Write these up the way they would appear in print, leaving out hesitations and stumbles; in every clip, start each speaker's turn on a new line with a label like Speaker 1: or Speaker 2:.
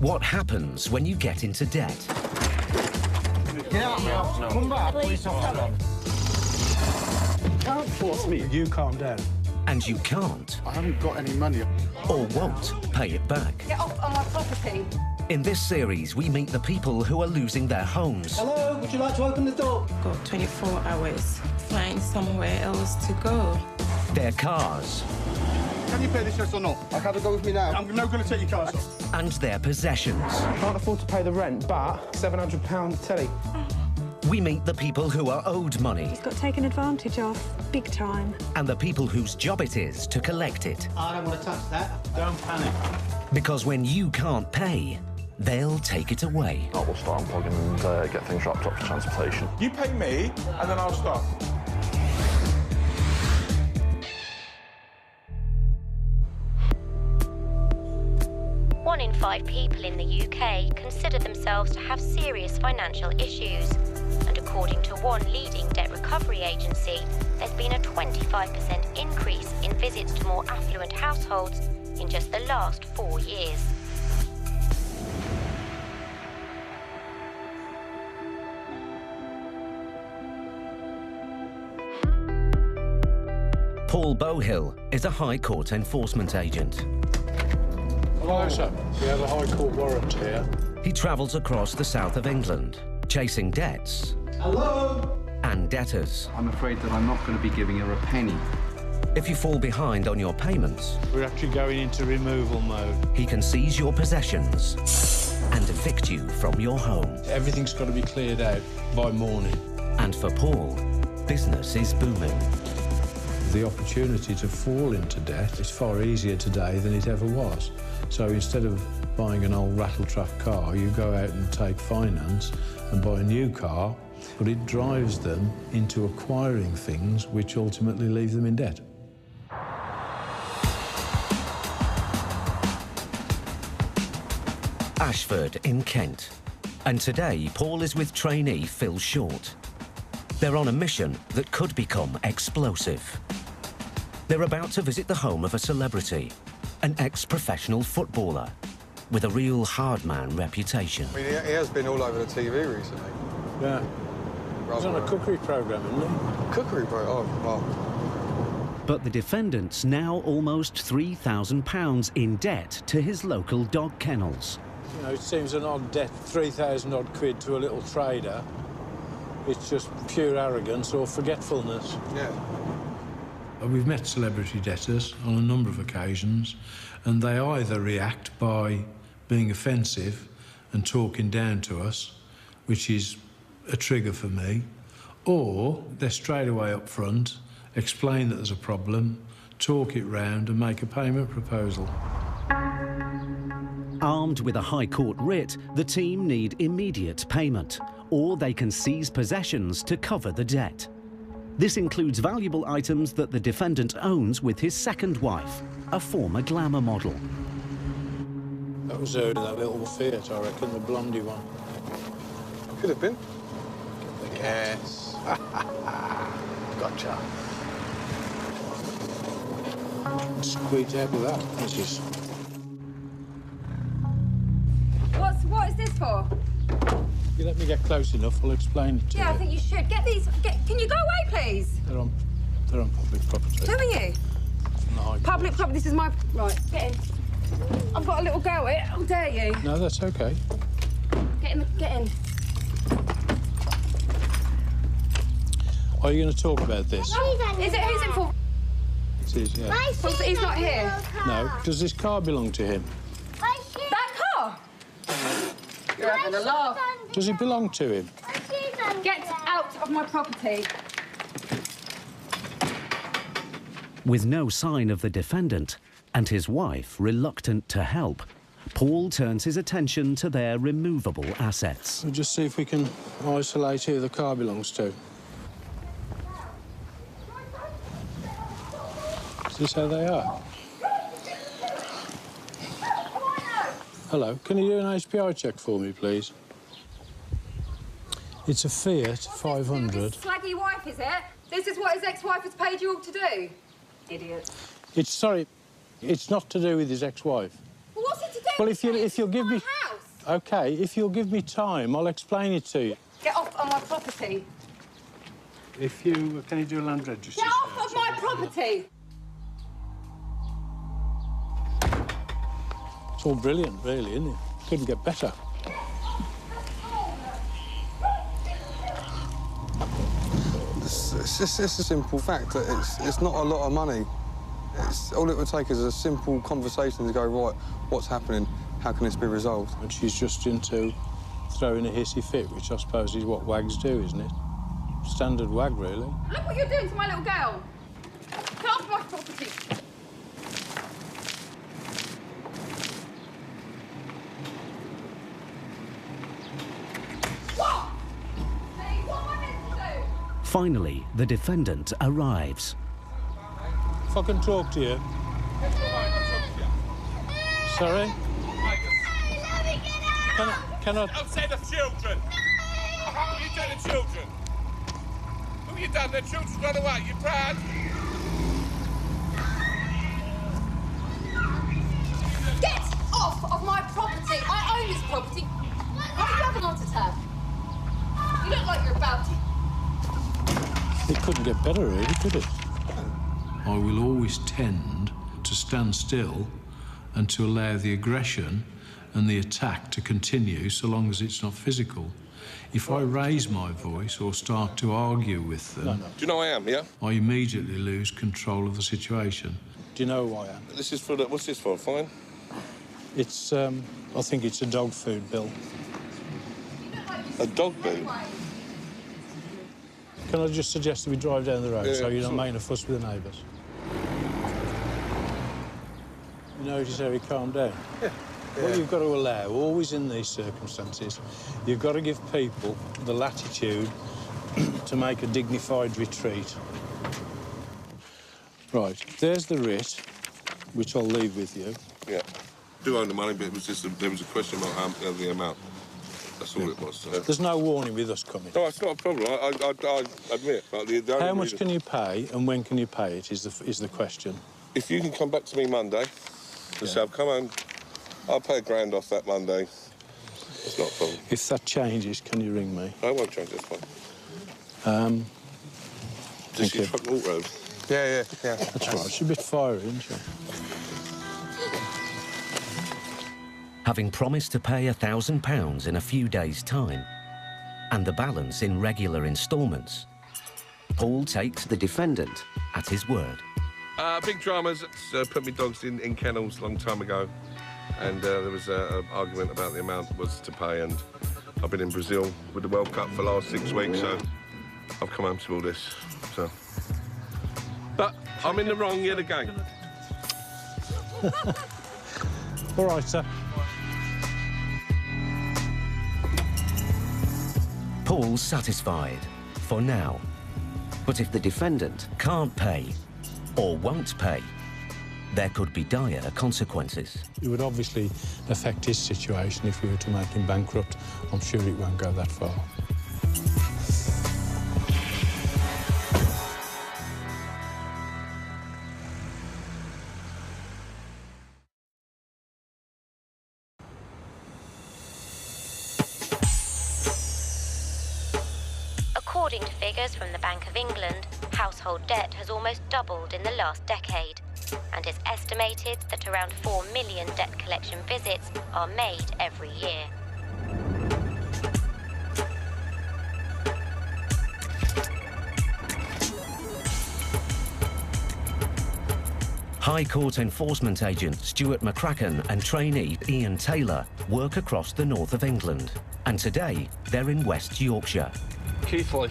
Speaker 1: What happens when you get into debt?
Speaker 2: Get out now. No. Come back, police officer. Can't force me.
Speaker 3: You calm down.
Speaker 1: And you can't.
Speaker 2: I haven't got any money.
Speaker 1: Or won't pay it back.
Speaker 4: Get off on my property.
Speaker 1: In this series, we meet the people who are losing their homes.
Speaker 5: Hello, would you like to open the door?
Speaker 6: Got 24 hours. Find somewhere else to go.
Speaker 1: Their cars.
Speaker 2: Can you pay this yes or not?
Speaker 5: I can't go with me now.
Speaker 2: I'm not going to take your cars off.
Speaker 1: And their possessions.
Speaker 3: Can't afford to pay the rent, but £700 telly.
Speaker 1: We meet the people who are owed money.
Speaker 7: He's got taken advantage of, big time.
Speaker 1: And the people whose job it is to collect it.
Speaker 5: I don't want to touch that. Don't panic.
Speaker 1: Because when you can't pay, they'll take it away.
Speaker 8: I will start unplugging and get things wrapped up for transportation.
Speaker 9: You pay me, and then I'll stop.
Speaker 10: One in 5 people in the UK consider themselves to have serious financial issues. And according to one leading debt recovery agency, there's been a 25% increase in visits to more affluent households in just the last 4 years.
Speaker 1: Paul Bohill is a High Court enforcement agent.
Speaker 3: Hello, sir. We have a High Court warrant here.
Speaker 1: He travels across the south of England, chasing debts.
Speaker 5: Hello?
Speaker 1: And debtors.
Speaker 11: I'm afraid that I'm not going to be giving her a penny.
Speaker 1: If you fall behind on your payments,
Speaker 3: We're actually going into removal mode.
Speaker 1: he can seize your possessions and evict you from your home.
Speaker 3: Everything's got to be cleared out by morning.
Speaker 1: And for Paul, business is booming.
Speaker 3: The opportunity to fall into debt is far easier today than it ever was. So instead of buying an old rattletrap car, you go out and take finance and buy a new car, but it drives them into acquiring things which ultimately leave them in debt.
Speaker 1: Ashford in Kent. And today, Paul is with trainee Phil Short. They're on a mission that could become explosive. They're about to visit the home of a celebrity, an ex-professional footballer with a real hard-man reputation.
Speaker 12: I mean, he has been all over the TV recently.
Speaker 3: Yeah. He's on a cookery programme, isn't he?
Speaker 12: Cookery programme? Oh, well.
Speaker 1: But the defendant's now almost £3,000 in debt to his local dog kennels.
Speaker 3: You know, it seems an odd debt, 3,000 odd quid to a little trader. It's just pure arrogance or forgetfulness.
Speaker 12: Yeah.
Speaker 3: We've met celebrity debtors on a number of occasions, and they either react by being offensive and talking down to us, which is a trigger for me, or they're straight away up front, explain that there's a problem, talk it round and make a payment proposal.
Speaker 1: Armed with a High Court writ, the team need immediate payment, or they can seize possessions to cover the debt. This includes valuable items that the defendant owns with his second wife, a former glamour model.
Speaker 3: That was her, that little Fiat, I reckon, the blondie one.
Speaker 12: Could have been.
Speaker 3: Yes.
Speaker 12: Gotcha.
Speaker 3: Squeeze out with that, Mrs.
Speaker 4: What is this for?
Speaker 3: You let me get close enough, I'll explain it to you.
Speaker 4: Yeah, I think you should. Get these. Can you go away, please?
Speaker 3: They're on public property.
Speaker 4: Who are you?
Speaker 3: From the High
Speaker 4: Public
Speaker 3: Court.
Speaker 4: property. This is my. Right, get in. I've got a little go at it. How dare you?
Speaker 3: No, that's okay.
Speaker 4: Get in.
Speaker 3: Are you going to talk about this?
Speaker 4: Is it? Who's it for?
Speaker 3: It is, yeah.
Speaker 4: He's not here.
Speaker 3: No. Does this car belong to him?
Speaker 4: That car? You're having a laugh.
Speaker 3: Does it belong to him?
Speaker 4: Get out of my property.
Speaker 1: With no sign of the defendant and his wife reluctant to help, Paul turns his attention to their removable assets.
Speaker 3: We'll just see if we can isolate who the car belongs to. Is this how they are? Hello, can you do an HPI check for me, please? It's a Fiat 500.
Speaker 4: This slaggy wife, is it? This is what his ex-wife has paid you all to do? Idiot.
Speaker 3: It's not to do with his ex-wife.
Speaker 4: Well, what's it to do
Speaker 3: Well, if you'll give me... OK, if you'll give me time, I'll explain it to you.
Speaker 4: Get off on my property.
Speaker 3: If you... Can you do a land registry?
Speaker 4: Get off of my property!
Speaker 3: It's all brilliant, really, isn't it? Couldn't get better.
Speaker 12: It's just a simple fact that it's not a lot of money. All it would take is a simple conversation to go, right, what's happening? How can this be resolved?
Speaker 3: And she's just into throwing a hissy fit, which I suppose is what wags do, isn't it? Standard wag, really.
Speaker 4: Look what you're doing to my little girl. Get off my property. What? Hey, what am I meant to do?
Speaker 1: Finally, the defendant arrives.
Speaker 3: If I can talk to you. Sorry? Can I...
Speaker 9: Don't say the children! How have you done the children? Who have you done? The children run away. You proud?
Speaker 4: Get off of my property! I own this property. Why are you having on to tell? You look like you're about to.
Speaker 3: It couldn't get better, really, could it? I will always tend to stand still and to allow the aggression and the attack to continue so long as it's not physical. If I raise my voice or start to argue with them...
Speaker 9: Do you know who I am, yeah?
Speaker 3: I immediately lose control of the situation. Do you know who I am?
Speaker 9: This is for the... What's this for, fine?
Speaker 3: It's, I think it's a dog food bill.
Speaker 9: A dog bill?
Speaker 3: Can I just suggest that we drive down the road so you're not making a fuss with the neighbours? You notice how he calmed down?
Speaker 9: Yeah.
Speaker 3: What you've got to allow, always in these circumstances, you've got to give people the latitude to make a dignified retreat. Right, there's the writ, which I'll leave with you.
Speaker 9: Yeah. Do own the money, but it was just there was a question about the amount. That's all it was. So.
Speaker 3: There's no warning with us coming.
Speaker 9: No, it's not a problem. I admit. But the
Speaker 3: How much can you pay and when can you pay it is the question.
Speaker 9: If you can come back to me Monday, say, I've come home, I'll pay £1,000 off that Monday. It's not a problem.
Speaker 3: If that changes, can you ring me?
Speaker 9: I won't change, that's fine.
Speaker 3: Thank you.
Speaker 9: Truck Walk Road?
Speaker 12: Yeah.
Speaker 3: That's right. She's a bit fiery, isn't she?
Speaker 1: Having promised to pay £1,000 in a few days' time, and the balance in regular instalments, Paul takes the defendant at his word.
Speaker 9: Big dramas. Put me dogs in kennels a long time ago, and there was an argument about the amount was to pay, and I've been in Brazil with the World Cup for the last 6 weeks, so I've come home to all this. So, but I'm in the wrong yet again.
Speaker 3: All right, sir.
Speaker 1: Paul's satisfied, for now. But if the defendant can't pay, or won't pay, there could be dire consequences.
Speaker 3: It would obviously affect his situation if we were to make him bankrupt. I'm sure it won't go that far.
Speaker 10: According to figures from the Bank of England, household debt has almost doubled in the last decade, and it's estimated that around 4 million debt collection visits are made every year.
Speaker 1: High Court enforcement agent Stuart McCracken and trainee Ian Taylor work across the north of England, and today they're in West Yorkshire.
Speaker 13: Keithley.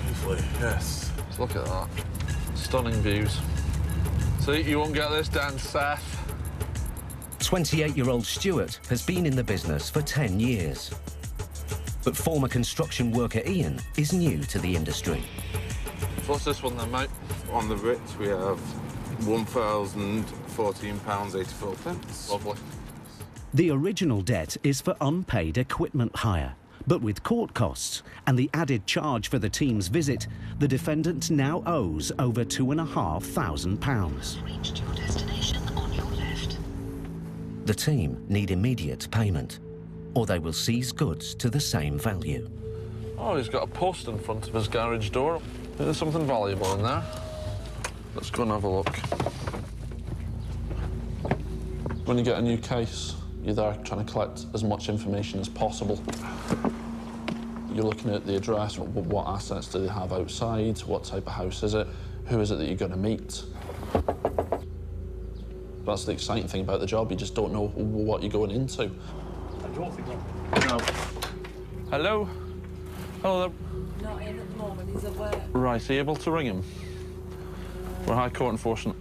Speaker 13: Keithley, yes. Look at that. Stunning views. See, you won't get this down south.
Speaker 1: 28-year-old Stuart has been in the business for 10 years. But former construction worker Ian is new to the industry.
Speaker 13: What's this one then, mate?
Speaker 14: On the writ, we have £1,014.84.
Speaker 13: Lovely.
Speaker 1: The original debt is for unpaid equipment hire. But with court costs and the added charge for the team's visit, the defendant now owes over £2,500.
Speaker 15: Reached your destination on your left.
Speaker 1: The team need immediate payment, or they will seize goods to the same value.
Speaker 13: Oh, he's got a post in front of his garage door. There's something valuable in there. Let's go and have a look. When you get a new case, you're there trying to collect as much information as possible. You're looking at the address, what assets do they have outside, what type of house is it, who is it that you're going to meet. That's the exciting thing about the job, you just don't know what you're going into.
Speaker 15: I don't think
Speaker 13: No. Hello? Hello there.
Speaker 6: Not in at the moment, he's at work.
Speaker 13: Right, are you able to ring him? We're High Court enforcement.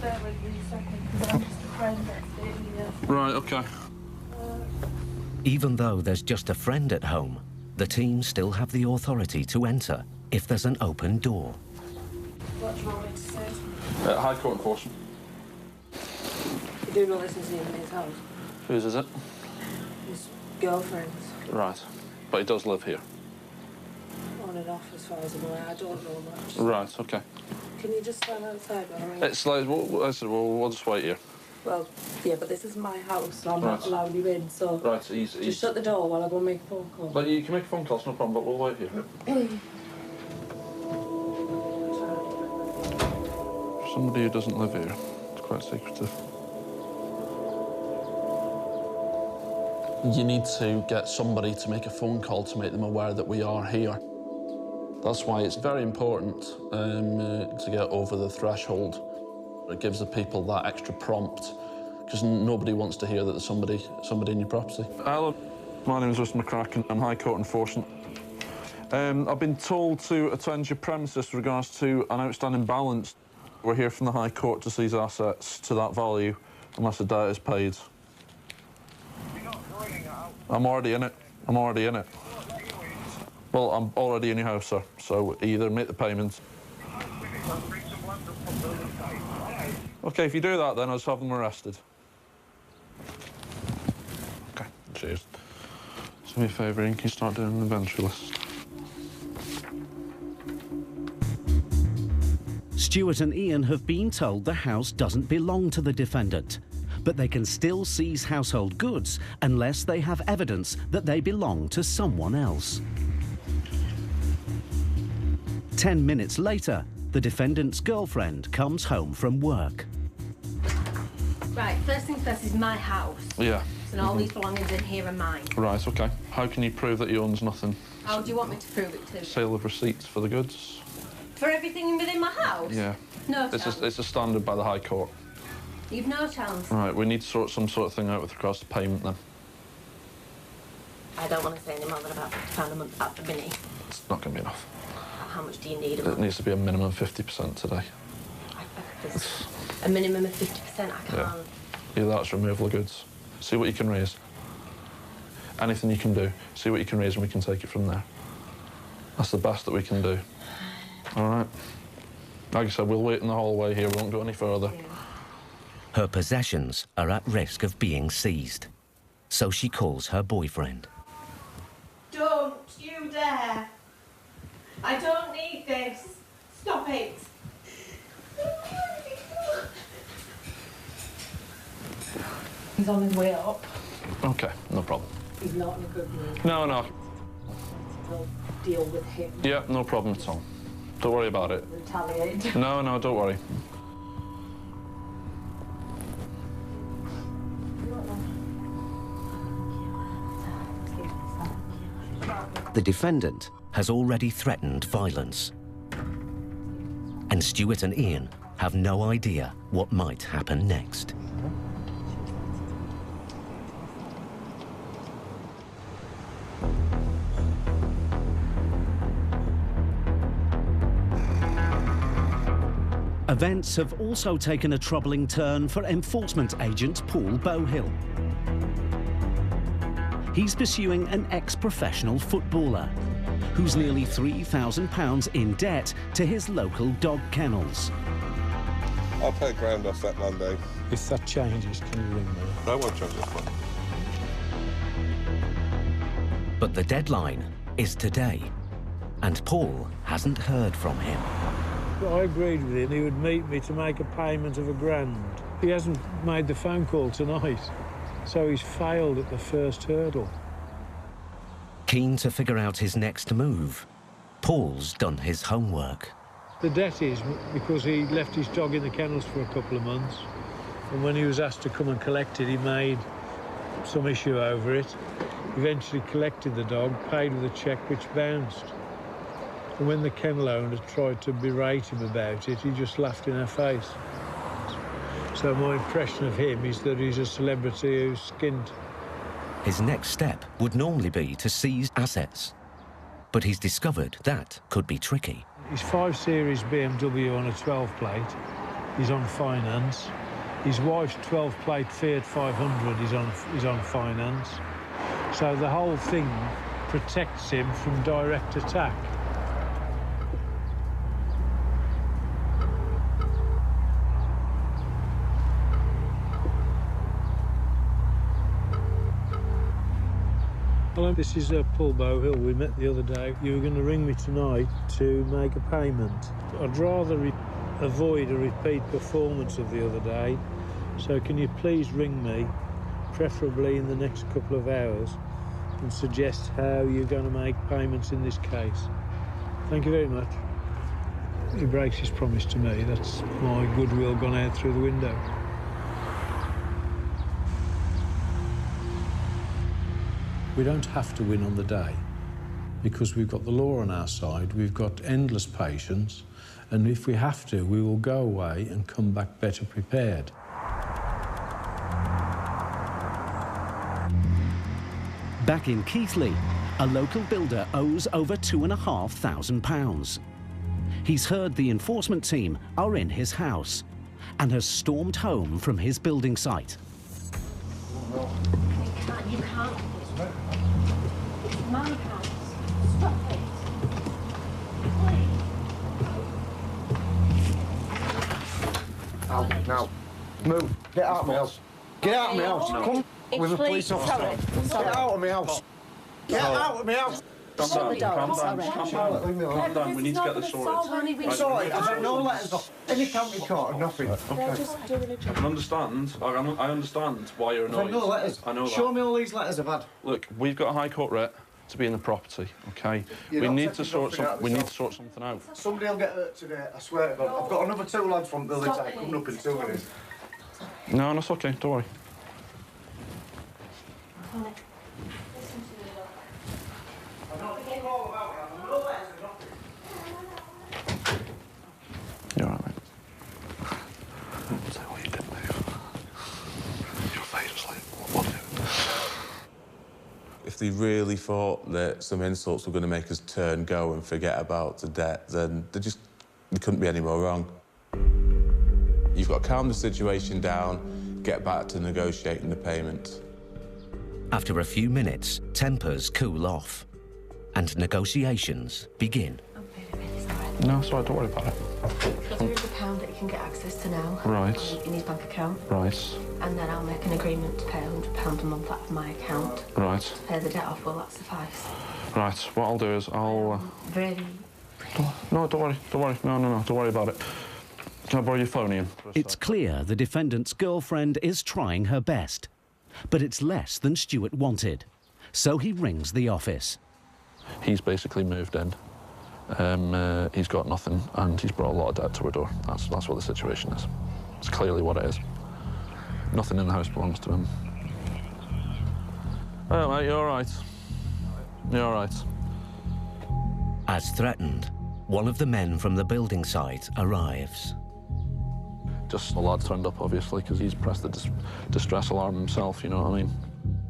Speaker 6: Bear with me a second, because I'm just a friend that's staying here.
Speaker 13: Right, OK.
Speaker 1: Even though there's just a friend at home, the team still have the authority to enter if there's an open door.
Speaker 6: What do you want me to say?
Speaker 13: High Court enforcement.
Speaker 6: You do not listen to him in his house.
Speaker 13: Whose is it?
Speaker 6: His girlfriend's.
Speaker 13: Right. But he does live here.
Speaker 6: On and off, as far as I'm aware. I don't know much.
Speaker 13: Right, OK.
Speaker 6: Can you just stand outside, all right?
Speaker 13: It's like, we'll just wait here.
Speaker 6: Well, yeah, but this is my house, so I'm
Speaker 13: Right.
Speaker 6: not allowing you in, so...
Speaker 13: Right, easy.
Speaker 6: Just shut the door while I go and make a phone call.
Speaker 13: But you can make a phone call, it's no problem, but we'll wait here. For somebody who doesn't live here, it's quite secretive. You need to get somebody to make a phone call to make them aware that we are here. That's why it's very important to get over the threshold. It gives the people that extra prompt, because nobody wants to hear that there's somebody in your property. Hello, my name is Mr. McCracken. I'm High Court enforcement. I've been told to attend your premises with regards to an outstanding balance. We're here from the High Court to seize assets to that value unless the debt is paid. I'm already in it. I'm already in it. Well, I'm already in your house, sir, so either make the payment. OK, if you do that, then I'll just have them arrested. OK, cheers. Do me a favour, Ian, can you start doing an inventory list?
Speaker 16: Stuart and Ian have been told the house doesn't belong to the defendant, but they can still seize household goods unless they have evidence that they belong to someone else. 10 minutes later, the defendant's girlfriend comes home from work.
Speaker 4: Right, first things first, is my house.
Speaker 13: Yeah.
Speaker 4: And all these belongings in here are mine.
Speaker 13: Right, OK. How can you prove that he owns nothing?
Speaker 4: How do you want me to prove it to?
Speaker 13: Sale of receipts for the goods?
Speaker 4: For everything within my house?
Speaker 13: Yeah.
Speaker 4: No chance.
Speaker 13: It's a standard by the High Court.
Speaker 4: You've no chance.
Speaker 13: Right, we need to sort some sort of thing out with regards to payment, then.
Speaker 4: I don't want to say any more than about £50 a month at the minute.
Speaker 13: It's not going to be enough.
Speaker 4: How much do you need a
Speaker 13: It
Speaker 4: month?
Speaker 13: needs to be a minimum 50% today.
Speaker 4: A minimum of 50%, I can't.
Speaker 13: Yeah. Either that's removal of goods. See what you can raise. Anything you can do. See what you can raise and we can take it from there. That's the best that we can do. All right. Like I said, we'll wait in the hallway here. We won't go any further.
Speaker 4: Yeah.
Speaker 1: Her possessions are at risk of being seized, so she calls her boyfriend.
Speaker 6: Don't you dare! I don't need this. Stop it. He's on his way up.
Speaker 13: OK, no problem.
Speaker 6: He's not in a good mood.
Speaker 13: No.
Speaker 6: We'll deal with him.
Speaker 13: Yeah, no problem at all. Don't worry about it.
Speaker 6: Retaliate.
Speaker 13: No, don't worry.
Speaker 1: The defendant has already threatened violence. And Stuart and Ian have no idea what might happen next.
Speaker 16: Events have also taken a troubling turn for enforcement agent Paul Bowhill. He's pursuing an ex-professional footballer who's nearly £3,000 in debt to his local dog kennels.
Speaker 9: I'll pay £1,000 off that Monday.
Speaker 3: If that changes, can you ring me?
Speaker 9: I won't change this one.
Speaker 1: But the deadline is today, and Paul hasn't heard from him.
Speaker 3: I agreed with him. He would meet me to make a payment of £1,000. He hasn't made the phone call tonight, so he's failed at the first hurdle.
Speaker 1: Keen to figure out his next move, Paul's done his homework.
Speaker 3: The debt is because he left his dog in the kennels for a couple of months, and when he was asked to come and collect it, he made some issue over it. Eventually collected the dog, paid with a cheque which bounced. And when the kennel owner tried to berate him about it, he just laughed in our face. So my impression of him is that he's a celebrity who's skint.
Speaker 1: His next step would normally be to seize assets, but he's discovered that could be tricky.
Speaker 3: His 5 Series BMW on a 12 plate, he's on finance. His wife's 12 plate Fiat 500 is on finance. So the whole thing protects him from direct attack. Hello, this is Paul Bohill. We met the other day. You were going to ring me tonight to make a payment. I'd rather avoid a repeat performance of the other day, so can you please ring me, preferably in the next couple of hours, and suggest how you're going to make payments in this case. Thank you very much. He breaks his promise to me. That's my goodwill gone out through the window. We don't have to win on the day because we've got the law on our side, we've got endless patience, and if we have to, we will go away and come back better prepared.
Speaker 16: Back in Keighley, a local builder owes over £2,500. He's heard the enforcement team are in his house and has stormed home from his building site.
Speaker 4: You can't. It's my house. Stop it.
Speaker 5: Out now. Move. Get out of my house. Get out of my house. Come with a police officer. Get out of my house. Get out of my house.
Speaker 13: Calm down. We need to get this sorted.
Speaker 5: Sorry, I've had no letters off any county court or nothing.
Speaker 6: They're just doing a job.
Speaker 13: I understand. I understand why you're annoyed.
Speaker 5: I've had no letters.
Speaker 13: I know that.
Speaker 5: Show me all these letters I've had.
Speaker 13: Look, we've got a High Court writ to be in the property, OK? We need to sort something out.
Speaker 5: Somebody will get hurt today, I swear to God. I've got another 2 lads from building site coming up in 2 minutes.
Speaker 13: No, that's OK, don't worry. You're all right, mate. I'll tell you what you did, move. Your face was like, what was it?
Speaker 15: If they really thought that some insults were going to make us turn, go and forget about the debt, then they couldn't be any more wrong. You've got to calm the situation down, get back to negotiating the payment.
Speaker 1: After a few minutes, tempers cool off and negotiations begin.
Speaker 13: No, sorry, don't worry about it.
Speaker 17: £300 that you can get access to now.
Speaker 13: Right.
Speaker 17: In his bank account.
Speaker 13: Right.
Speaker 17: And then I'll make an agreement to pay £100 a month out of my account.
Speaker 13: Right.
Speaker 17: To pay the debt off, will that suffice?
Speaker 13: Right, what I'll do is I'll...
Speaker 17: Really?
Speaker 13: No, don't worry. No, don't worry about it. Can I borrow your phone, Ian?
Speaker 16: It's clear the defendant's girlfriend is trying her best, but it's less than Stuart wanted. So he rings the office.
Speaker 13: He's basically moved in. He's got nothing, and he's brought a lot of debt to her door. That's what the situation is. It's clearly what it is. Nothing in the house belongs to him. Oh, mate, you all right? You all right?
Speaker 1: As threatened, one of the men from the building site arrives.
Speaker 13: Just the lad turned up, obviously, because he's pressed the distress alarm himself, you know what I mean?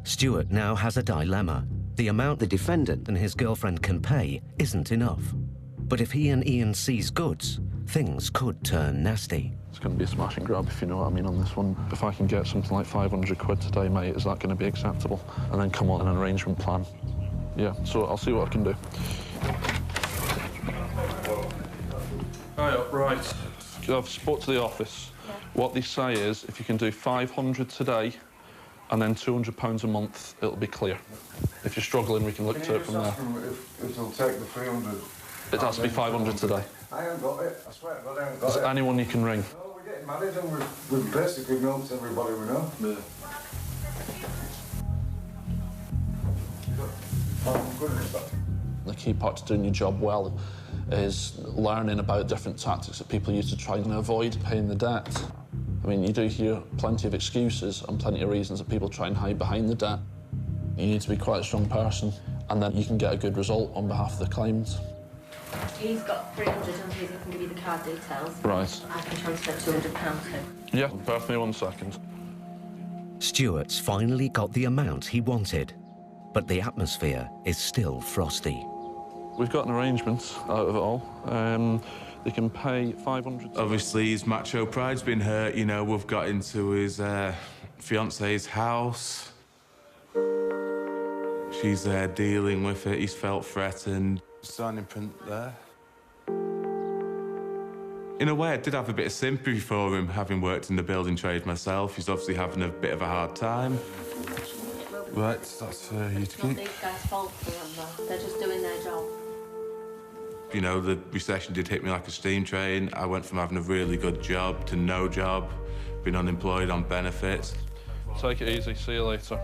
Speaker 1: Stuart now has a dilemma. The amount the defendant and his girlfriend can pay isn't enough. But if he and Ian seize goods, things could turn nasty.
Speaker 13: It's going to be a smash and grab, if you know what I mean, on this one. If I can get something like 500 quid today, mate, is that going to be acceptable? And then come on an arrangement plan. Yeah, so I'll see what I can do. Right. I've spoke to the office. Yeah. What they say is, if you can do 500 today and then £200 a month, it'll be clear. If you're struggling, we can look to it from there.
Speaker 18: If they'll take the 300.
Speaker 13: It has to be 500 today.
Speaker 18: I haven't got it. I swear to God, I haven't got it.
Speaker 13: Is there anyone you can ring?
Speaker 18: No, we're getting
Speaker 5: getting married and we've basically milked everybody we know.
Speaker 3: Yeah.
Speaker 5: Oh, goodness.
Speaker 13: The key part to doing your job well is learning about different tactics that people use to try and avoid paying the debt. I mean, you do hear plenty of excuses and plenty of reasons that people try and hide behind the debt. You need to be quite a strong person, and then you can get a good result on behalf of the claimant.
Speaker 17: He's got 300 and he can give you the card details.
Speaker 13: Right.
Speaker 17: I can transfer £200 to him.
Speaker 13: Yeah, bear with me 1 second.
Speaker 1: Stuart's finally got the amount he wanted, but the atmosphere is still frosty.
Speaker 13: We've got an arrangement out of it all. They can pay 500.
Speaker 15: Obviously, his macho pride's been hurt. You know, we've got into his fiance's house. She's dealing with it. He's felt threatened. Signing print there. In a way, I did have a bit of sympathy for him, having worked in the building trade myself. He's obviously having a bit of a hard time. Right, that's for you to
Speaker 17: It's not
Speaker 15: keep.
Speaker 17: these guys' fault, remember. They're just doing their job.
Speaker 15: You know, the recession did hit me like a steam train. I went from having a really good job to no job, being unemployed on benefits.
Speaker 13: Take it easy, see you later.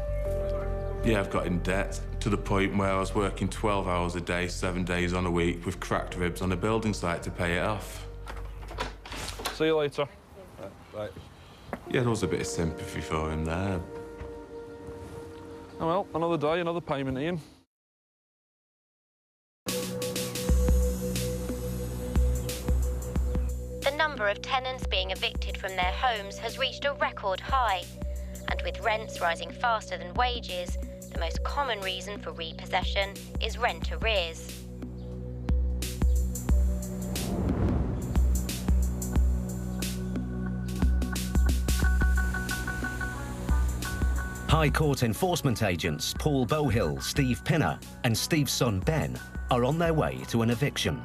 Speaker 15: Yeah, I've got in debt to the point where I was working 12 hours a day, 7 days on a week with cracked ribs on a building site to pay it off.
Speaker 13: See you later.
Speaker 15: Right. Yeah, there was a bit of sympathy for him there.
Speaker 13: Oh well, another day, another payment, Ian.
Speaker 10: The number of tenants being evicted from their homes has reached a record high, and with rents rising faster than wages, the most common reason for repossession is rent arrears.
Speaker 1: High Court enforcement agents Paul Bohill, Steve Pinner and Steve's son Ben are on their way to an eviction.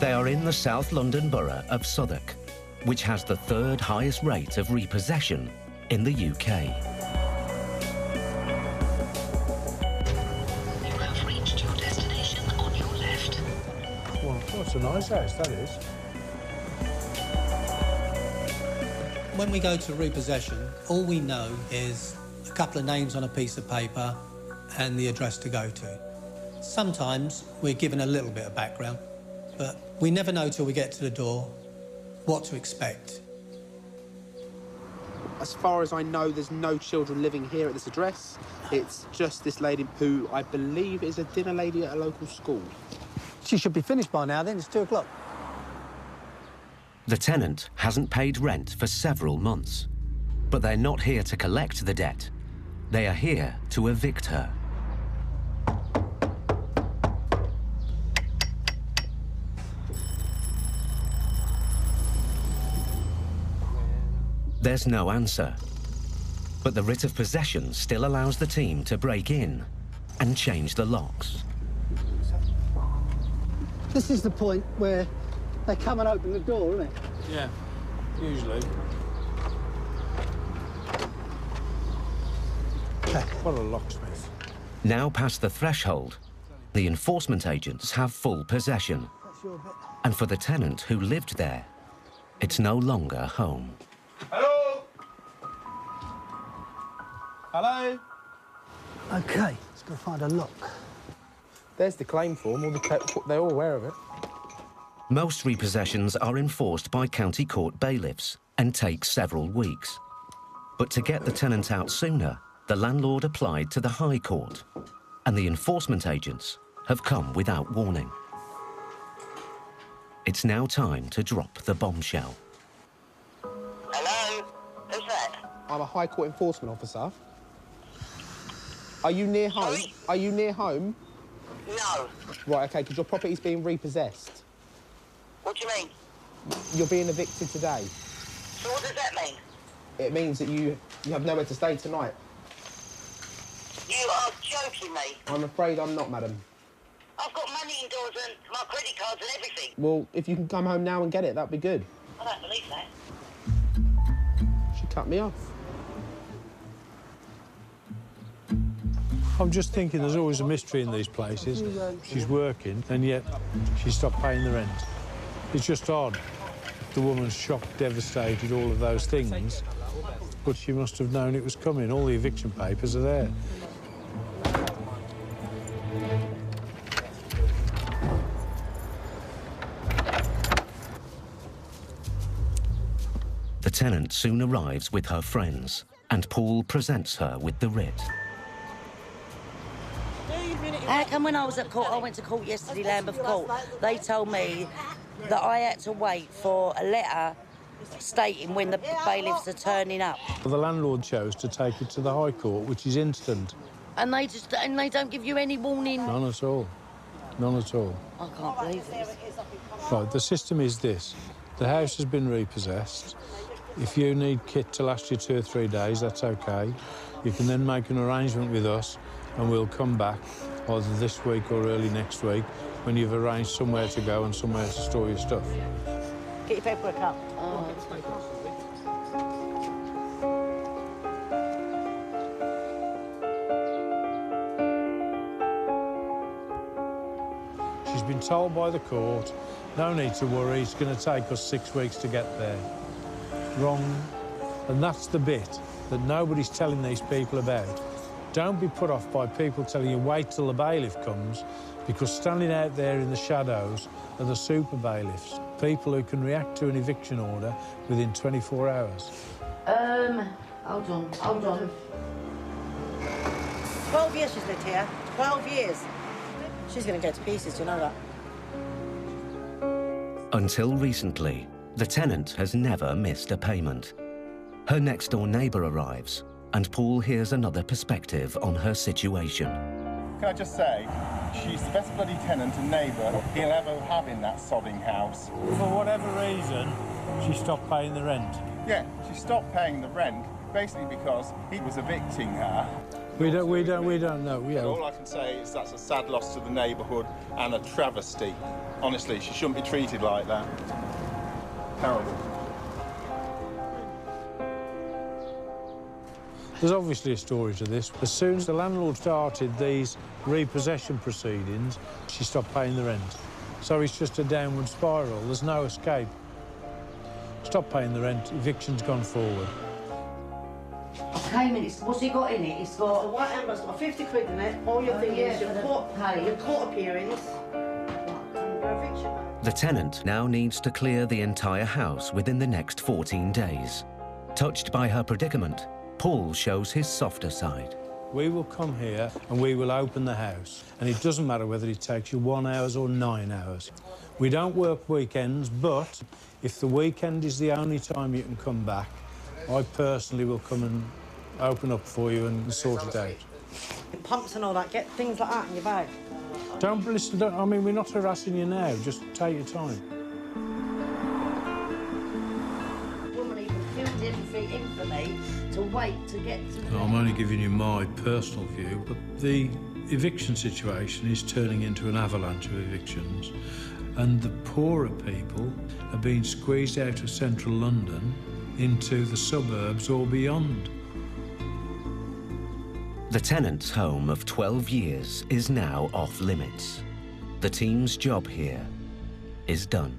Speaker 1: They are in the South London borough of Southwark, which has the third highest rate of repossession in the UK.
Speaker 18: You have reached your destination on your left.
Speaker 3: Well, that's a nice house, that is.
Speaker 19: When we go to repossession, all we know is a couple of names on a piece of paper and the address to go to. Sometimes we're given a little bit of background, but we never know till we get to the door what to expect.
Speaker 20: As far as I know, there's no children living here at this address. It's just this lady who I believe is a dinner lady at a local school.
Speaker 19: She should be finished by now, then. It's 2 o'clock.
Speaker 1: The tenant hasn't paid rent for several months, but they're not here to collect the debt. They are here to evict her. There's no answer, but the writ of possession still allows the team to break in and change the locks.
Speaker 19: This is the point where they come and open the door, isn't it?
Speaker 3: Yeah, usually. What a locksmith.
Speaker 1: Now past the threshold, the enforcement agents have full possession. And for the tenant who lived there, it's no longer home.
Speaker 20: Hello? Hello?
Speaker 19: OK, let's go find a lock.
Speaker 20: There's the claim form. They're all aware of it.
Speaker 1: Most repossessions are enforced by county court bailiffs and take several weeks. But to get the tenant out sooner, the landlord applied to the High Court, and the enforcement agents have come without warning. It's now time to drop the bombshell.
Speaker 20: Hello? Who's that? I'm a High Court enforcement officer. Are you near home?
Speaker 18: Sorry?
Speaker 20: Are you near home?
Speaker 18: No.
Speaker 20: Right, OK, because your property's being repossessed.
Speaker 18: What do you mean?
Speaker 20: You're being evicted today.
Speaker 18: So what does that mean?
Speaker 20: It means that you have nowhere to stay tonight.
Speaker 18: You are joking me.
Speaker 20: I'm afraid I'm not, madam.
Speaker 18: I've got money indoors and my credit cards and everything.
Speaker 20: Well, if you can come home now and get it, that'd be good.
Speaker 18: I don't believe that.
Speaker 20: She cut me off.
Speaker 3: I'm just thinking there's always a mystery in these places. She's working, and yet she stopped paying the rent. It's just odd. the woman's shocked, devastated, all of those things, but she must have known it was coming. All the eviction papers are there.
Speaker 1: The tenant soon arrives with her friends, and Paul presents her with the writ.
Speaker 21: How come when I was at court, I went to court yesterday, Lambeth Court, they told me that I had to wait for a letter stating when the bailiffs are turning up.
Speaker 3: The landlord chose to take it to the High Court, which is instant.
Speaker 21: And they don't give you any warning?
Speaker 3: None at all. None at all.
Speaker 21: I can't believe this.
Speaker 3: Right, the system is this. The house has been repossessed. If you need kit to last you 2 or 3 days, that's OK. You can then make an arrangement with us and we'll come back either this week or early next week when you've arranged somewhere to go and somewhere to store your stuff.
Speaker 21: Get your paperwork up.
Speaker 3: She's been told by the court, no need to worry, it's going to take us 6 weeks to get there. Wrong. And that's the bit that nobody's telling these people about. Don't be put off by people telling you wait till the bailiff comes, because standing out there in the shadows are the super bailiffs, people who can react to an eviction order within 24 hours.
Speaker 21: Hold on. 12 years she's lived here. 12 years. She's going to go to pieces, do you know that?
Speaker 1: Until recently, the tenant has never missed a payment. Her next-door neighbour arrives, and Paul hears another perspective on her situation.
Speaker 2: Can I just say, she's the best bloody tenant and neighbour he'll ever have in that sodding house.
Speaker 3: For whatever reason, she stopped paying the rent.
Speaker 2: Yeah, she stopped paying the rent, basically because he was evicting her.
Speaker 3: We don't know.
Speaker 2: All I can say is that's a sad loss to the neighbourhood and a travesty. Honestly, she shouldn't be treated like that. Terrible.
Speaker 3: There's obviously a story to this. As soon as the landlord started these repossession proceedings, she stopped paying the rent. So it's just a downward spiral. There's no escape. Stop paying the rent, eviction's gone forward.
Speaker 21: I came in, what's he got in it? It's got
Speaker 6: a white envelope's got 50 quid in it. All your things, your court appearance.
Speaker 1: The tenant now needs to clear the entire house within the next 14 days. Touched by her predicament, Paul shows his softer side.
Speaker 3: We will come here and we will open the house. And it doesn't matter whether it takes you 1 hour or 9 hours. We don't work weekends, but if the weekend is the only time you can come back, I personally will come and open up for you and sort it out.
Speaker 6: Pumps and all that, get things like that in your bag.
Speaker 3: Don't listen, I mean, we're not harassing you now, just take your time.
Speaker 21: Woman even filled everything in for me to wait to get to the...
Speaker 3: I'm only giving you my personal view, but the eviction situation is turning into an avalanche of evictions, and the poorer people are being squeezed out of central London into the suburbs or beyond.
Speaker 1: The tenant's home of 12 years is now off limits. The team's job here is done.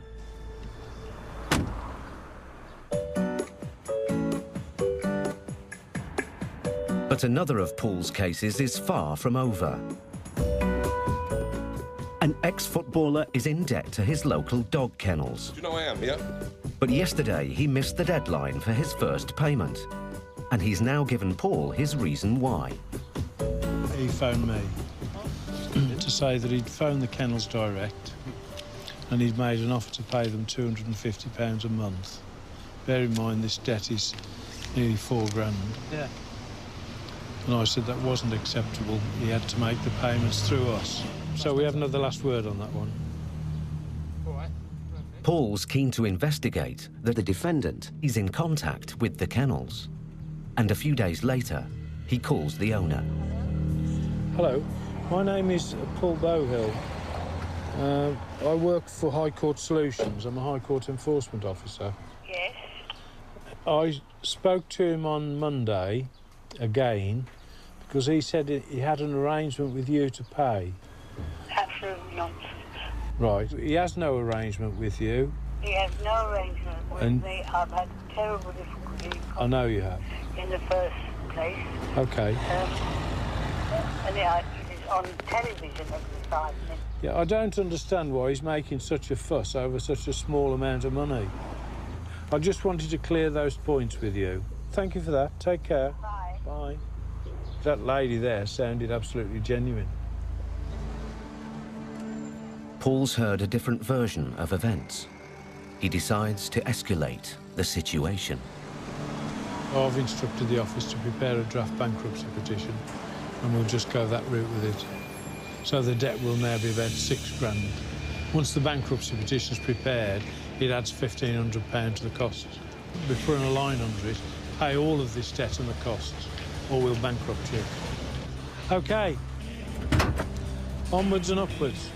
Speaker 1: But another of Paul's cases is far from over. An ex-footballer is in debt to his local dog kennels.
Speaker 9: Do you know I am, yeah?
Speaker 1: But yesterday he missed the deadline for his first payment. And he's now given Paul his reason why.
Speaker 3: He phoned me to say that he'd phoned the kennels direct and he'd made an offer to pay them £250 a month. Bear in mind this debt is nearly £4 grand. Yeah. And I said that wasn't acceptable. He had to make the payments through us. So we haven't had the last word on that one.
Speaker 1: Paul's keen to investigate that the defendant is in contact with the kennels. And a few days later, he calls the owner.
Speaker 3: Hello, my name is Paul Bowhill. I work for High Court Solutions. I'm a High Court enforcement officer.
Speaker 18: Yes.
Speaker 3: I spoke to him on Monday, again, because he said he had an arrangement with you to pay.
Speaker 18: Absolutely nonsense.
Speaker 3: Right, he has no arrangement with you.
Speaker 18: He has no arrangement with
Speaker 3: And-
Speaker 18: me. I've had terrible difficulty
Speaker 3: I know you have.
Speaker 18: in the first place.
Speaker 3: Okay.
Speaker 18: And he's on television every 5 minutes.
Speaker 3: Yeah, I don't understand why he's making such a fuss over such a small amount of money. I just wanted to clear those points with you. Thank you for that. Take care.
Speaker 18: Bye.
Speaker 3: Bye. That lady there sounded absolutely genuine.
Speaker 1: Paul's heard a different version of events. He decides to escalate the situation.
Speaker 3: I've instructed the office to prepare a draft bankruptcy petition, and we'll just go that route with it. So the debt will now be about £6,000. Once the bankruptcy petition's prepared, it adds £1,500 to the costs. We're putting a line under it, pay all of this debt and the costs, or we'll bankrupt you. OK. Onwards and upwards.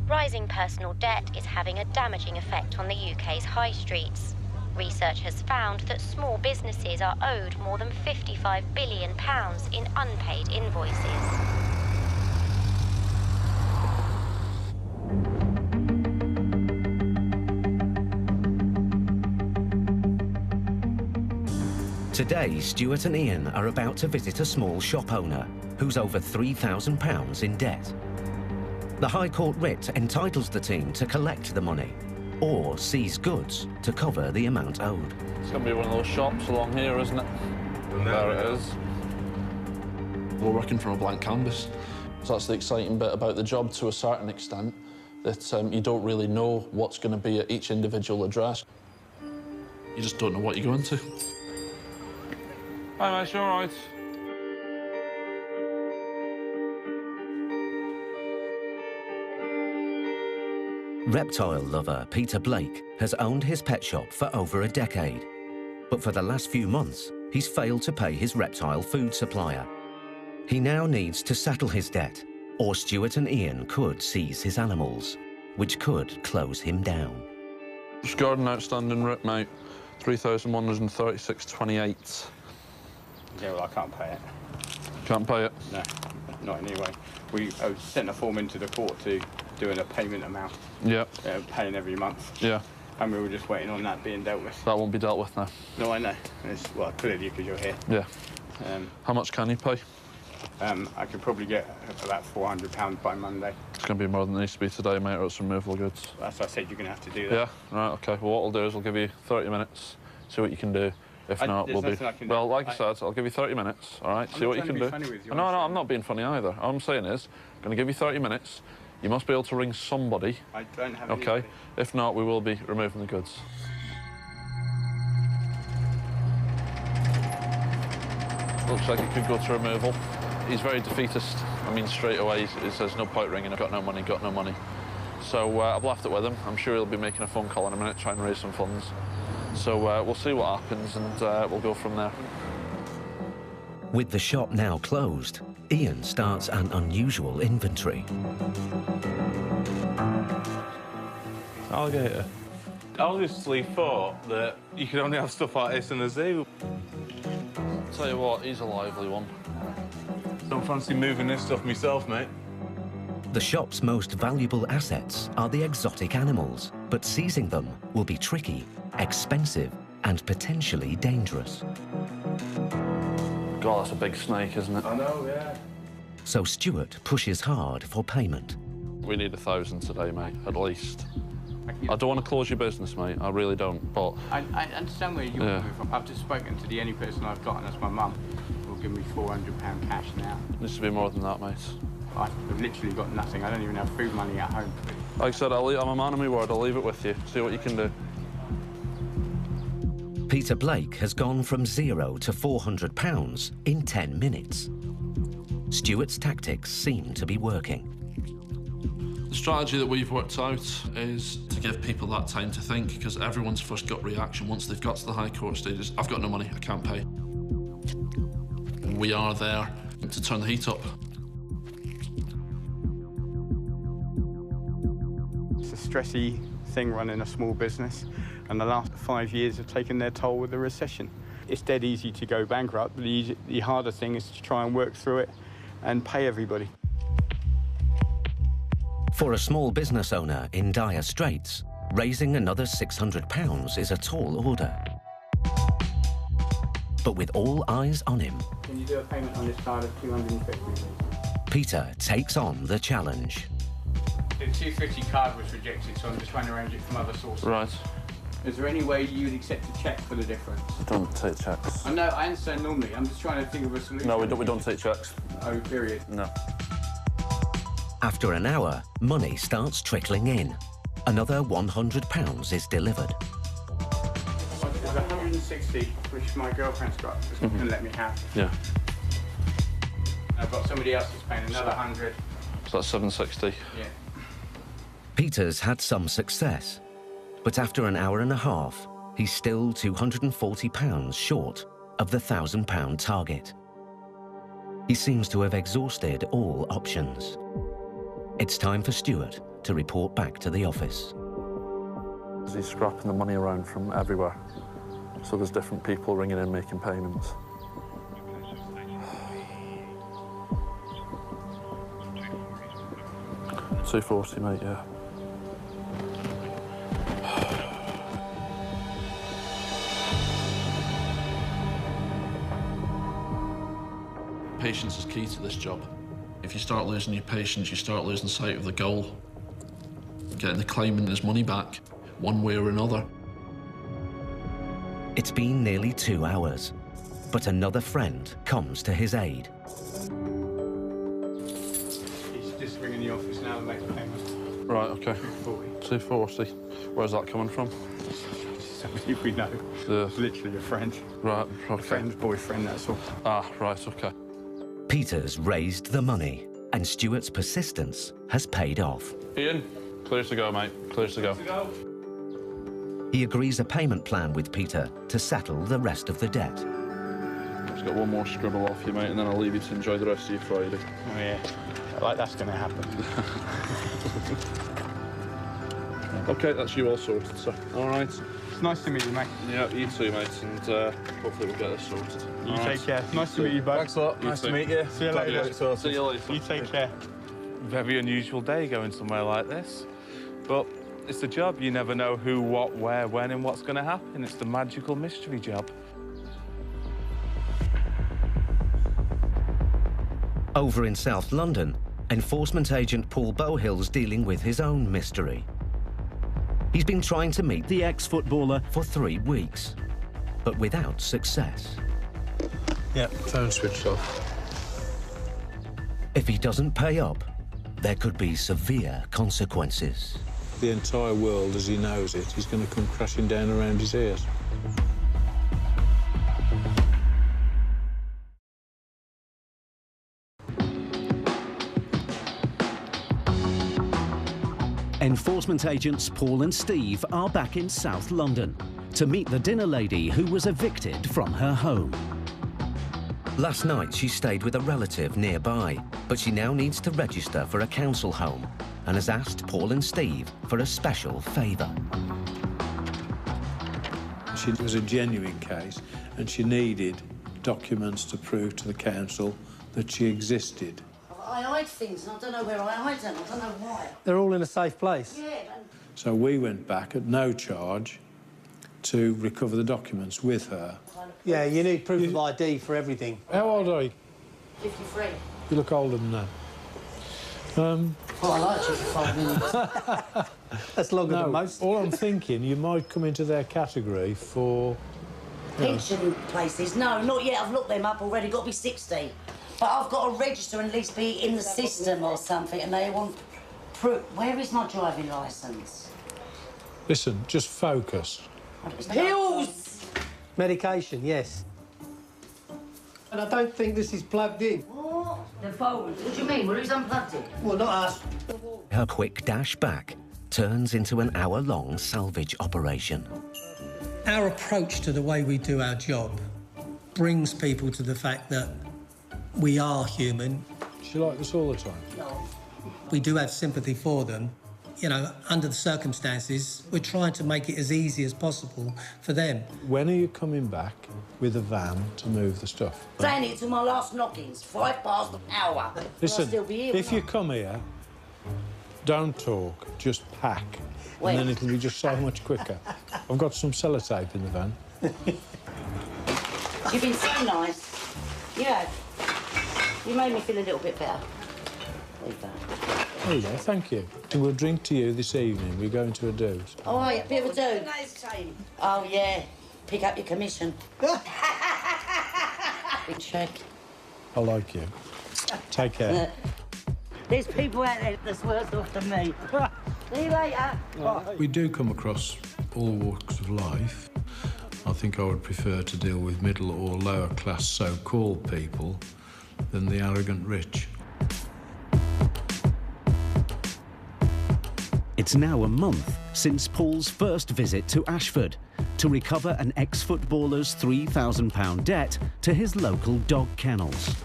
Speaker 10: Rising personal debt is having a damaging effect on the UK's high streets. Research has found that small businesses are owed more than £55 billion in unpaid invoices.
Speaker 1: Today, Stuart and Ian are about to visit a small shop owner who's over £3,000 in debt. The High Court writ entitles the team to collect the money or seize goods to cover the amount owed.
Speaker 13: It's going to be one of those shops along here, isn't it? There it is. We're working from a blank canvas. So that's the exciting bit about the job to a certain extent, that you don't really know what's going to be at each individual address. You just don't know what you're going to. Hi, mate, you all right?
Speaker 1: Reptile lover Peter Blake has owned his pet shop for over a decade. But for the last few months, he's failed to pay his reptile food supplier. He now needs to settle his debt, or Stuart and Ian could seize his animals, which could close him down.
Speaker 13: Just garden outstanding rip, mate. 3,136.28.
Speaker 7: Yeah, well, I can't pay it.
Speaker 13: Can't pay it?
Speaker 7: No, not anyway. We sent a form into the court to doing a payment amount.
Speaker 13: Yeah.
Speaker 7: Paying every month.
Speaker 13: Yeah.
Speaker 7: And we were just waiting on that being dealt with.
Speaker 13: That won't be dealt with now.
Speaker 7: No, I know. Well, clearly because you're here.
Speaker 13: Yeah. How much can you pay?
Speaker 7: I could probably get about £400 by Monday.
Speaker 13: It's going to be more than it needs to be today, mate, or it's removable goods.
Speaker 7: That's what I said, you're going to have to do that.
Speaker 13: Yeah, right, OK. Well, what I'll do is I'll give you 30 minutes, see what you can do. If not, we'll be... Well, like I said, I'll give you 30 minutes, all right? See what you can do. No, I'm not being funny either. All I'm saying is, I'm going to give you 30 minutes. You must be able to ring somebody.
Speaker 7: I don't have
Speaker 13: OK?
Speaker 7: anybody.
Speaker 13: If not, we will be removing the goods. Looks like it could go to removal. He's very defeatist. I mean, straight away, he says, no point ringing, I've got no money, got no money. So I've left it with him. I'm sure he'll be making a phone call in a minute, trying to raise some funds. So we'll see what happens, and we'll go from there.
Speaker 1: With the shop now closed, Ian starts an unusual inventory.
Speaker 22: Alligator. I honestly thought that you could only have stuff like this in a zoo.
Speaker 13: Tell you what, he's a lively one.
Speaker 22: Don't fancy moving this stuff myself, mate.
Speaker 1: The shop's most valuable assets are the exotic animals, but seizing them will be tricky, expensive, and potentially dangerous.
Speaker 13: God, that's a big snake, isn't it?
Speaker 22: I know, yeah.
Speaker 1: So Stuart pushes hard for payment.
Speaker 13: We need 1,000 today, mate, at least. I don't want to close your business, mate. I really don't, but...
Speaker 7: I understand where you're coming from. I've just spoken to the only person I've got, and that's my mum, who will give me £400 cash now.
Speaker 13: It needs to be more than that, mate.
Speaker 7: I've literally got nothing. I don't even have food money at home.
Speaker 13: Like I said, I'm a man of my word. I'll leave it with you. See what you can do.
Speaker 1: Peter Blake has gone from £0 to £400 in 10 minutes. Stuart's tactics seem to be working.
Speaker 13: The strategy that we've worked out is to give people that time to think, because everyone's first gut reaction once they've got to the High Court stage is, I've got no money, I can't pay. We are there to turn the heat up.
Speaker 7: It's a stressy thing running a small business, and the last 5 years have taken their toll with the recession. It's dead easy to go bankrupt, but the harder thing is to try and work through it and pay everybody.
Speaker 1: For a small business owner in dire straits, raising another £600 is a tall order. But with all eyes on him,
Speaker 7: Can you do a payment on this card of 250?
Speaker 1: Peter takes on the challenge.
Speaker 7: The 250 card was rejected, so I'm just trying to arrange it from other sources.
Speaker 13: Right.
Speaker 7: Is there any way you'd accept a cheque for the difference?
Speaker 13: We don't take cheques.
Speaker 7: I know, I understand normally. I'm just trying to think of a solution.
Speaker 13: No, we don't take cheques.
Speaker 7: Oh, period.
Speaker 13: No.
Speaker 1: After an hour, money starts trickling in. Another £100 is delivered.
Speaker 7: There's 160, which my girlfriend's got, just can let me have.
Speaker 13: Yeah.
Speaker 7: I've got somebody else who's paying another 100.
Speaker 13: So that's 760.
Speaker 7: Yeah.
Speaker 1: Peter's had some success, but after an hour and a half, he's still £240 short of the £1,000 target. He seems to have exhausted all options. It's time for Stuart to report back to the office.
Speaker 13: He's scrapping the money around from everywhere. So there's different people ringing in making payments. £240, mate, yeah. Patience is key to this job. If you start losing your patience, you start losing sight of the goal. Getting the claimant his money back, one way or another.
Speaker 1: It's been nearly 2 hours, but another friend comes to his aid.
Speaker 7: He's just ringing the office now and making payment.
Speaker 13: Right, OK. 240. Where's that coming from?
Speaker 7: Somebody we know. Literally a friend.
Speaker 13: Right, OK.
Speaker 7: A friend's boyfriend, that's all.
Speaker 13: Ah, right, OK.
Speaker 1: Peter's raised the money, and Stuart's persistence has paid off.
Speaker 13: Ian, clear to go, mate. Clear to go.
Speaker 1: He agrees a payment plan with Peter to settle the rest of the debt.
Speaker 13: Just got one more scribble off you, mate, and then I'll leave you to enjoy the rest of your Friday.
Speaker 7: Oh, yeah. Like that's going to happen.
Speaker 13: OK, that's you all sorted, sir. All right.
Speaker 7: It's nice to meet you, mate.
Speaker 13: Yeah, you too, mate, and hopefully we'll get this sorted.
Speaker 7: You take care. Nice to meet you both.
Speaker 14: Thanks a lot. Nice to meet you.
Speaker 7: See you later.
Speaker 13: See you later.
Speaker 7: You take care.
Speaker 22: Very unusual day going somewhere like this, but it's a job. You never know who, what, where, when, and what's going to happen. It's the magical mystery job.
Speaker 1: Over in South London, enforcement agent Paul Bowhill's dealing with his own mystery. He's been trying to meet the ex-footballer for 3 weeks, but without success.
Speaker 3: Yeah, phone switched off.
Speaker 1: If he doesn't pay up, there could be severe consequences.
Speaker 3: The entire world, as he knows it, is going to come crashing down around his ears.
Speaker 16: Enforcement agents Paul and Steve are back in South London to meet the dinner lady who was evicted from her home.
Speaker 1: Last night, she stayed with a relative nearby, but she now needs to register for a council home and has asked Paul and Steve for a special favour.
Speaker 3: It was a genuine case, and she needed documents to prove to the council that she existed.
Speaker 21: I hide things, and I don't know where I hide them. I don't know why.
Speaker 19: They're all in a safe place?
Speaker 21: Yeah.
Speaker 3: So we went back at no charge to recover the documents with her.
Speaker 19: Yeah, you need proof of ID for everything.
Speaker 3: How old are you?
Speaker 21: 53.
Speaker 3: You look older than that.
Speaker 21: Well, I like you for 5 minutes.
Speaker 19: That's longer than most.
Speaker 3: All I'm thinking, you might come into their category for...
Speaker 21: Pension places. No, not yet. I've looked them up already. Got to be 60. But I've got to register and at least be in the system or something, and they want proof. Where is my driving licence?
Speaker 3: Listen, just focus.
Speaker 21: Pills!
Speaker 19: Medication, yes. And I don't think this is plugged in.
Speaker 21: What? The phone? What do you mean? Well, who's unplugged it?
Speaker 19: Well, not us.
Speaker 1: Her quick dash back turns into an hour-long salvage operation.
Speaker 19: Our approach to the way we do our job brings people to the fact that we are human.
Speaker 3: She like this all the time?
Speaker 21: No.
Speaker 19: We do have sympathy for them, you know, under the circumstances, we're trying to make it as easy as possible for them.
Speaker 3: When are you coming back with a van to move the stuff?
Speaker 21: Saying it to my last knockings, 5 past an hour.
Speaker 3: Listen,
Speaker 21: I'll still be here,
Speaker 3: if you come here, don't talk, just pack.
Speaker 21: Wait.
Speaker 3: And then it'll be just so much quicker. I've got some sellotape in the van.
Speaker 21: You've been so nice. You have. You made me feel a little bit better. Leave that.
Speaker 3: There you go, thank you. We'll drink to you this evening. We're going to a do's.
Speaker 21: Oh, yeah, bit of a do. Oh, yeah. Pick up your commission. Big check.
Speaker 3: I like you. Take care.
Speaker 21: There's people out there that's worse off than me. See you later.
Speaker 3: We do come across all walks of life. I think I would prefer to deal with middle or lower class so-called people than the arrogant rich.
Speaker 16: It's now a month since Paul's first visit to Ashford to recover an ex-footballer's £3,000 debt to his local dog kennels.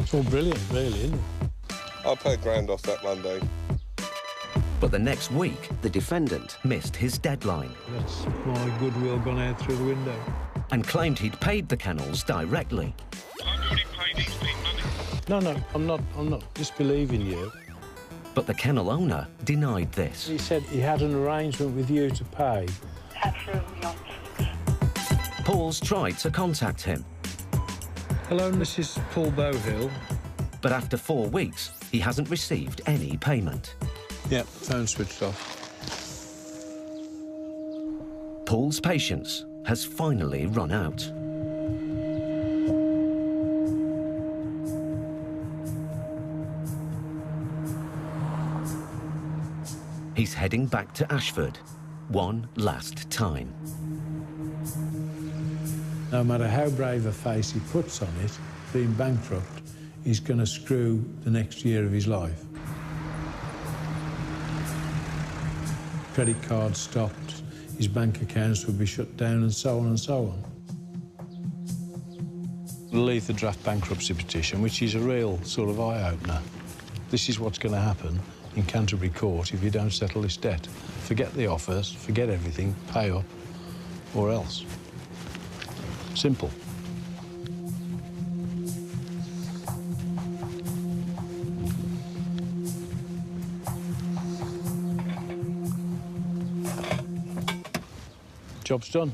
Speaker 3: It's all brilliant, really, isn't it?
Speaker 9: I'll pay £1,000 off that Monday.
Speaker 1: But the next week, the defendant missed his deadline.
Speaker 3: That's my goodwill gone out through the window.
Speaker 1: And claimed he'd paid the kennels directly.
Speaker 9: I've already paid these people money.
Speaker 3: No, I'm not disbelieving you.
Speaker 1: But the kennel owner denied this.
Speaker 3: He said he had an arrangement with you to pay.
Speaker 18: Absolutely not.
Speaker 1: Paul's tried to contact him.
Speaker 3: Hello, Mrs. Paul Bowhill.
Speaker 1: But after 4 weeks, he hasn't received any payment.
Speaker 3: Yep, phone switched off.
Speaker 1: Paul's patience has finally run out. He's heading back to Ashford one last time.
Speaker 3: No matter how brave a face he puts on it, being bankrupt, he's going to screw the next year of his life. Credit cards stopped, his bank accounts would be shut down, and so on and so on. The Letha draft bankruptcy petition, which is a real sort of eye-opener. This is what's going to happen in Canterbury Court if you don't settle this debt. Forget the offers, forget everything, pay up, or else. Simple. Job's done.